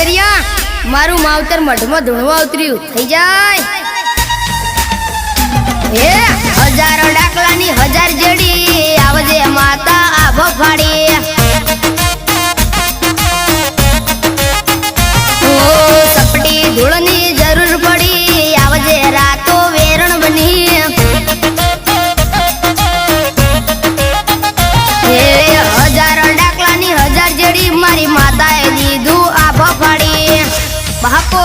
કરિયા મારું માવતર મઢમાં ધૂણવા ઉતર્યું થઈ જાય એ હજારો ડાકલાની હજાર જેડી આવજે માતા આભો ફાડી સપટી ધૂળની જરૂર પડી આવજે રાતો વેરણ બની હજારો ડાકલાની હજાર જેડી મારી માતાએ દીધું આભો ફાડી બાપો